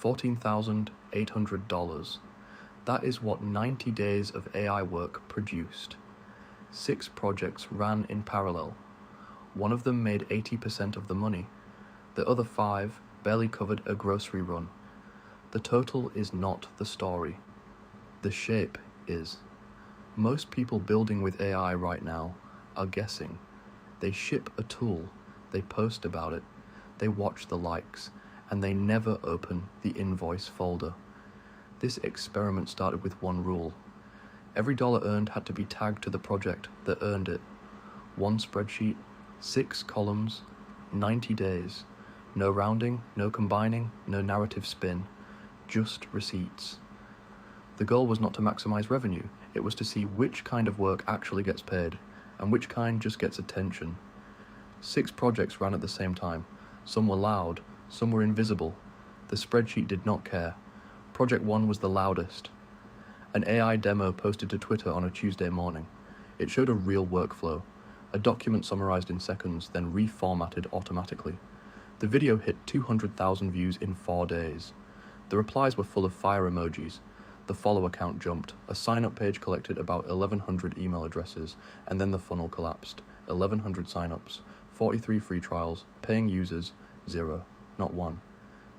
$14,800. That is what 90 days of AI work produced. 6 projects ran in parallel. One of them made 80% of the money. The other 5 barely covered a grocery run. The total is not the story. The shape is. Most people building with AI right now are guessing. They ship a tool, they post about it, they watch the likes, and they never open the invoice folder. This experiment started with one rule. Every dollar earned had to be tagged to the project that earned it. One spreadsheet, 6 columns, 90 days. No rounding, no combining, no narrative spin, just receipts. The goal was not to maximize revenue, it was to see which kind of work actually gets paid, and which kind just gets attention. 6 projects ran at the same time. Some were loud, some were invisible. The spreadsheet did not care. Project 1 was the loudest. An AI demo posted to Twitter on a Tuesday morning. It showed a real workflow, a document summarized in seconds, then reformatted automatically. The video hit 200,000 views in 4 days. The replies were full of fire emojis. The follower count jumped. A sign-up page collected about 1,100 email addresses, and then the funnel collapsed. 1,100 sign-ups, 43 free trials, paying users, 0, not 1.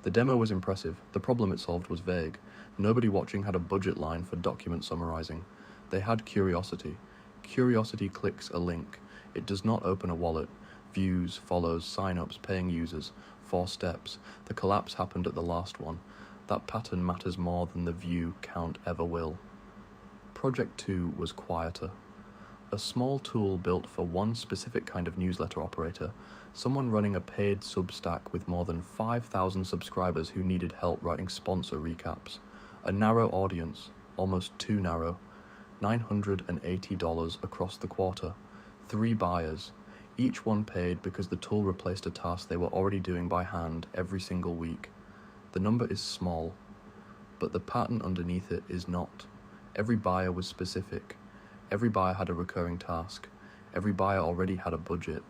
The demo was impressive. The problem it solved was vague. Nobody watching had a budget line for document summarizing. They had curiosity. Curiosity clicks a link. It does not open a wallet. Views, follows, sign-ups, paying users, 4 steps. The collapse happened at the last one. That pattern matters more than the view count ever will. Project 2 was quieter. A small tool built for one specific kind of newsletter operator, someone running a paid Substack with more than 5,000 subscribers who needed help writing sponsor recaps. A narrow audience, almost too narrow. $980 across the quarter. 3 buyers. Each one paid because the tool replaced a task they were already doing by hand every single week. The number is small, but the pattern underneath it is not. Every buyer was specific. Every buyer had a recurring task. Every buyer already had a budget.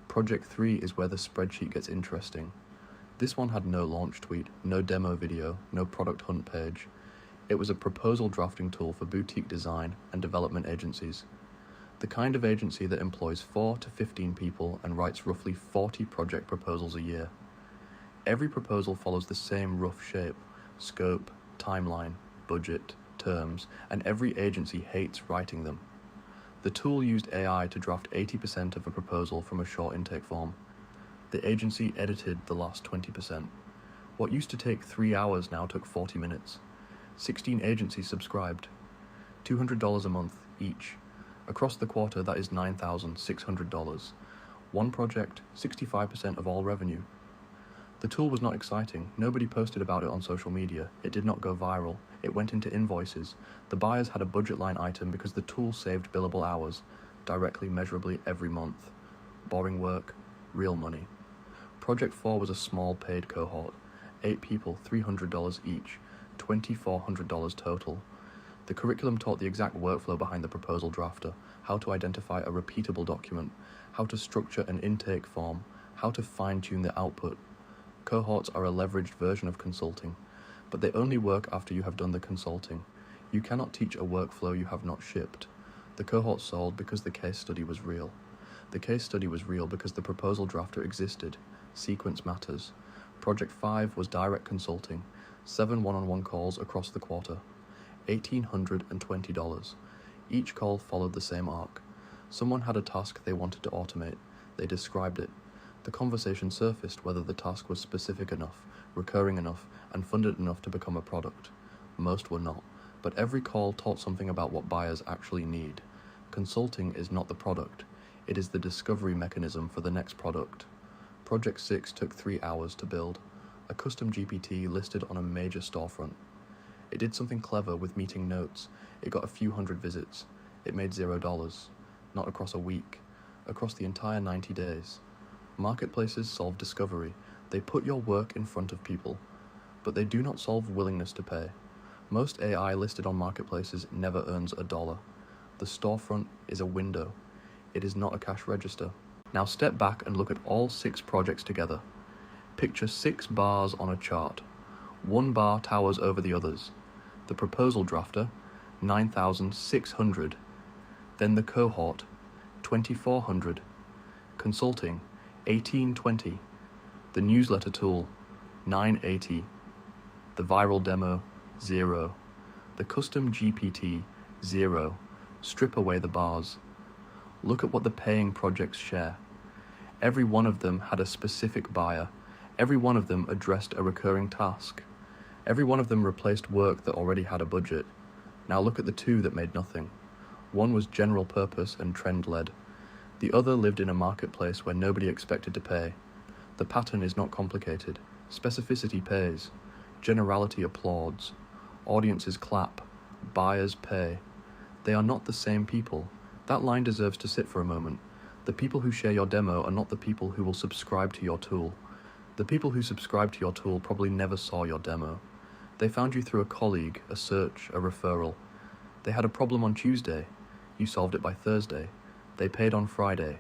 Project 3 is where the spreadsheet gets interesting. This one had no launch tweet, no demo video, no product hunt page. It was a proposal drafting tool for boutique design and development agencies. The kind of agency that employs 4 to 15 people and writes roughly 40 project proposals a year. Every proposal follows the same rough shape: scope, timeline, budget, terms, and every agency hates writing them. The tool used AI to draft 80% of a proposal from a short intake form. The agency edited the last 20%. What used to take 3 hours now took 40 minutes. 16 agencies subscribed. $200 a month each. Across the quarter, that is $9,600. One project, 65% of all revenue. The tool was not exciting. Nobody posted about it on social media. It did not go viral. It went into invoices. The buyers had a budget line item because the tool saved billable hours, directly measurably every month. Boring work, real money. Project 4 was a small paid cohort. 8 people, $300 each, $2,400 total. The curriculum taught the exact workflow behind the proposal drafter, how to identify a repeatable document, how to structure an intake form, how to fine-tune the output. Cohorts are a leveraged version of consulting, but they only work after you have done the consulting. You cannot teach a workflow you have not shipped. The cohort sold because the case study was real. The case study was real because the proposal drafter existed. Sequence matters. Project 5 was direct consulting, 7 one-on-one calls across the quarter. $1,820. Each call followed the same arc. Someone had a task they wanted to automate. They described it. The conversation surfaced whether the task was specific enough, recurring enough, and funded enough to become a product. Most were not, but every call taught something about what buyers actually need. Consulting is not the product. It is the discovery mechanism for the next product. Project 6 took 3 hours to build. A custom GPT listed on a major storefront. It did something clever with meeting notes. It got a few hundred visits. It made $0. Not across a week. Across the entire 90 days. Marketplaces solve discovery. They put your work in front of people. But they do not solve willingness to pay. Most AI listed on marketplaces never earns $1. The storefront is a window. It is not a cash register. Now step back and look at all 6 projects together. Picture 6 bars on a chart. One bar towers over the others. The proposal drafter, 9,600. Then the cohort, 2,400. Consulting, 1,820. The newsletter tool, 980. The viral demo, 0. The custom GPT, 0. Strip away the bars. Look at what the paying projects share. Every one of them had a specific buyer. Every one of them addressed a recurring task. Every one of them replaced work that already had a budget. Now look at the two that made nothing. One was general purpose and trend-led. The other lived in a marketplace where nobody expected to pay. The pattern is not complicated. Specificity pays. Generality applauds. Audiences clap. Buyers pay. They are not the same people. That line deserves to sit for a moment. The people who share your demo are not the people who will subscribe to your tool. The people who subscribe to your tool probably never saw your demo. They found you through a colleague, a search, a referral. They had a problem on Tuesday. You solved it by Thursday. They paid on Friday.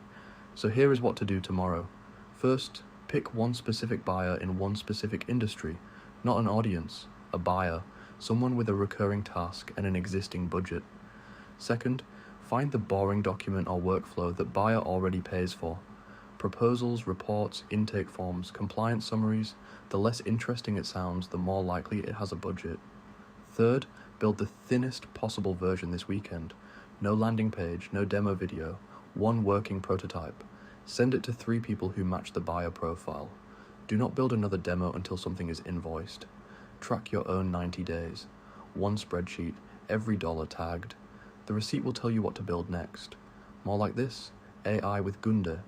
So here is what to do tomorrow. First, pick one specific buyer in one specific industry, not an audience, a buyer, someone with a recurring task and an existing budget. Second, find the boring document or workflow that buyer already pays for. Proposals, reports, intake forms, compliance summaries, the less interesting it sounds, the more likely it has a budget. Third, build the thinnest possible version this weekend. No landing page, no demo video, one working prototype. Send it to 3 people who match the buyer profile. Do not build another demo until something is invoiced. Track your own 90 days. One spreadsheet, every dollar tagged. The receipt will tell you what to build next. More like this, AI with Gunde,